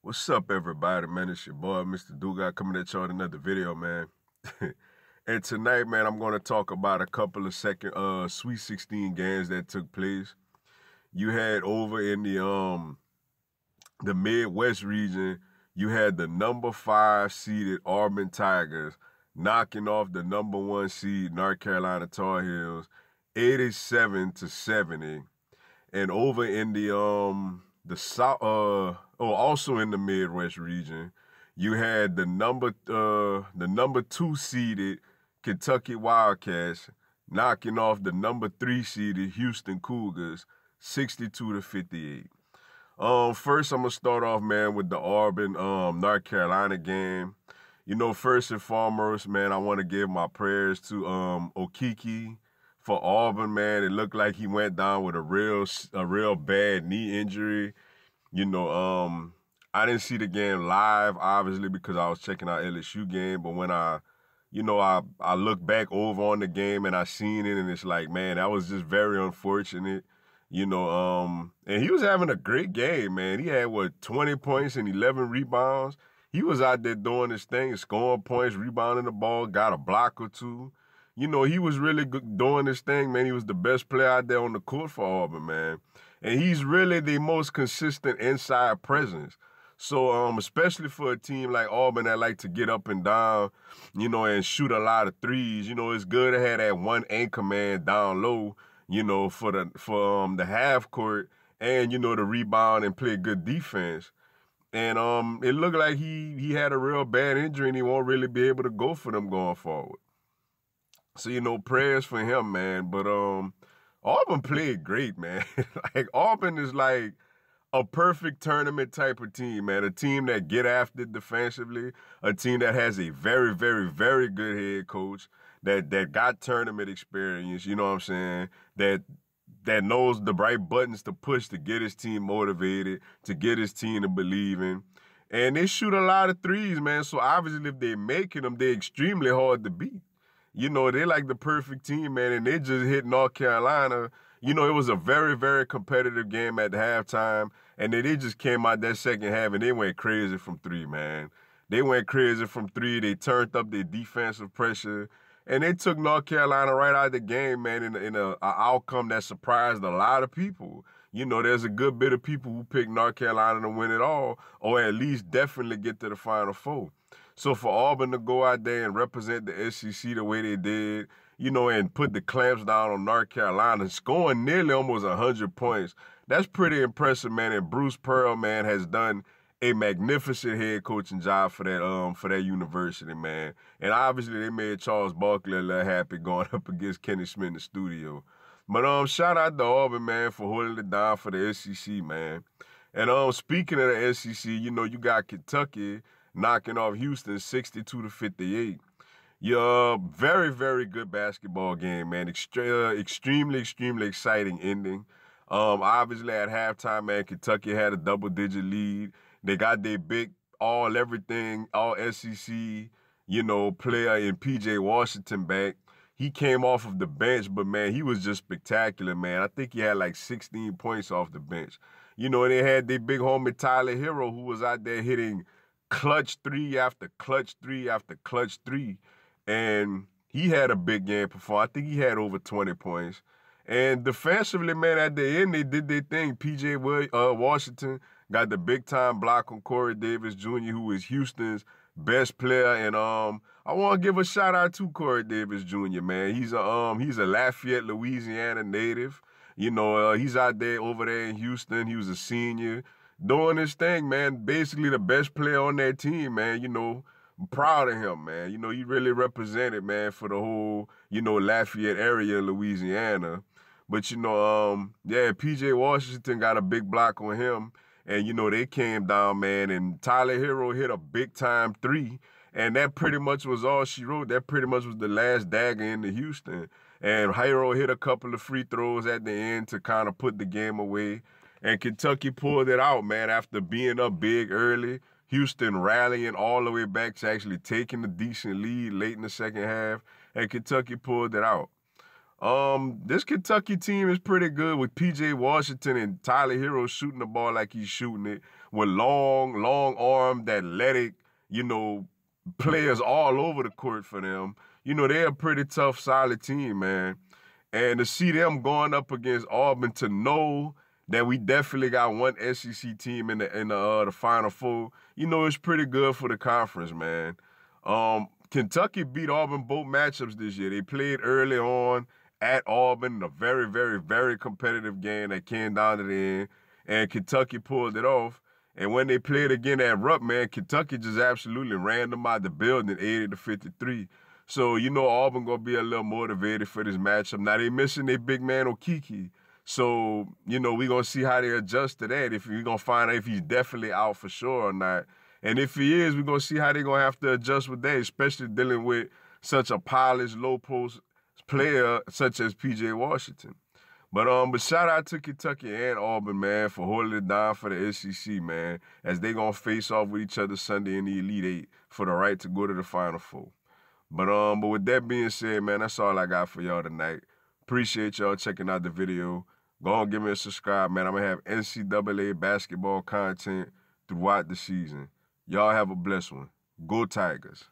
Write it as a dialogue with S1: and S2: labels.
S1: What's up, everybody, man? It's your boy, Mr. Dugas, coming at y'all with another video, man. And tonight, man, I'm going to talk about a couple of Sweet 16 games that took place. You had over in the Midwest region, you had the number 5 seeded Auburn Tigers knocking off the number 1 seed North Carolina Tar Heels 87-70. And over in the South, also in the Midwest region, you had the number 2 seeded Kentucky Wildcats knocking off the number 3 seeded Houston Cougars 62-58. First I'm gonna start off, man, with the Auburn North Carolina game. You know, first and foremost, man, I want to give my prayers to Okeke for Auburn, man. It looked like he went down with a real bad knee injury. You know, I didn't see the game live, obviously, because I was checking out LSU game. But when I look back over on the game and I seen it, and it's like, man, that was just very unfortunate. You know, and he was having a great game, man. He had, 20 points and 11 rebounds. He was out there doing his thing, scoring points, rebounding the ball, got a block or two. You know, he was really good doing his thing, man. He was the best player out there on the court for Auburn, man. And he's really the most consistent inside presence. So, especially for a team like Auburn that like to get up and down, you know, and shoot a lot of threes, you know, it's good to have that one anchor man down low, you know, for the half court and, you know, the rebound and play good defense. And it looked like he had a real bad injury and he won't really be able to go for them going forward. So, you know, prayers for him, man. But Auburn played great, man. Like, Auburn is like a perfect tournament type of team, man. A team that get after defensively, a team that has a very, very, very good head coach that got tournament experience, you know what I'm saying? That knows the right buttons to push to get his team motivated, to get his team to believe in. And they shoot a lot of threes, man. So obviously if they're making them, they're extremely hard to beat. You know, they like the perfect team, man, and they just hit North Carolina. You know, it was a very, very competitive game at the halftime, and then they just came out that second half and they went crazy from three, man. They went crazy from three. They turned up their defensive pressure, and they took North Carolina right out of the game, man, in a outcome that surprised a lot of people. You know, there's a good bit of people who picked North Carolina to win it all, or at least definitely get to the Final Four. So for Auburn to go out there and represent the SEC the way they did, you know, and put the clamps down on North Carolina, scoring nearly almost 100 points, that's pretty impressive, man. And Bruce Pearl, man, has done a magnificent head coaching job for that university, man. And obviously they made Charles Barkley a little happy going up against Kenny Smith in the studio. But shout out to Auburn, man, for holding it down for the SEC, man. And speaking of the SEC, you know, you got Kentucky knocking off Houston 62-58. Yeah, very, very good basketball game, man. Extremely, extremely exciting ending. Obviously at halftime, man, Kentucky had a double-digit lead. They got their big everything, all SEC, you know, player in P.J. Washington back. He came off of the bench, but, man, he was just spectacular, man. I think he had like 16 points off the bench. You know, they had their big homie Tyler Hero, who was out there hitting clutch three after clutch three after clutch three. And he had a big game performance. I think he had over 20 points. And defensively, man, at the end, they did their thing. P.J. Washington got the big-time block on Corey Davis Jr., who is Houston's best player. And I want to give a shout-out to Corey Davis Jr., man. He's a Lafayette, Louisiana native. You know, he's out there over there in Houston. He was a senior doing his thing, man. Basically the best player on that team, man. You know, I'm proud of him, man. You know, he really represented, man, for the whole, you know, Lafayette area in Louisiana. But, you know, yeah, P.J. Washington got a big block on him. And, you know, they came down, man, and Tyler Hero hit a big-time three. And that pretty much was all she wrote. That pretty much was the last dagger into Houston. And Hero hit a couple of free throws at the end to kind of put the game away. And Kentucky pulled it out, man, after being up big early. Houston rallying all the way back to actually taking a decent lead late in the second half. And Kentucky pulled it out. This Kentucky team is pretty good with P.J. Washington and Tyler Hero shooting the ball like he's shooting it, with long-armed, athletic, players all over the court for them. They're a pretty tough, solid team, man. And to see them going up against Auburn, to know that we definitely got one SEC team in the Final Four, it's pretty good for the conference, man. Kentucky beat Auburn both matchups this year. They played early on at Auburn in a very, very, very competitive game that came down to the end, and Kentucky pulled it off. And when they played again at Rupp, man, Kentucky just absolutely ran them out the building 80-53. So, Auburn going to be a little motivated for this matchup. Now, they missing their big man, Okeke. So, we're going to see how they adjust to that. If we're going to find out if he's definitely out for sure or not. And if he is, we're going to see how they're going to have to adjust with that, especially dealing with such a polished, low-post player such as P.J. Washington. But shout out to Kentucky and Auburn, man, for holding it down for the SEC, man, as they going to face off with each other Sunday in the Elite Eight for the right to go to the Final Four. But with that being said, man, that's all I got for y'all tonight. Appreciate y'all checking out the video. Go on, give me a subscribe, man. I'm going to have NCAA basketball content throughout the season. Y'all have a blessed one. Go Tigers.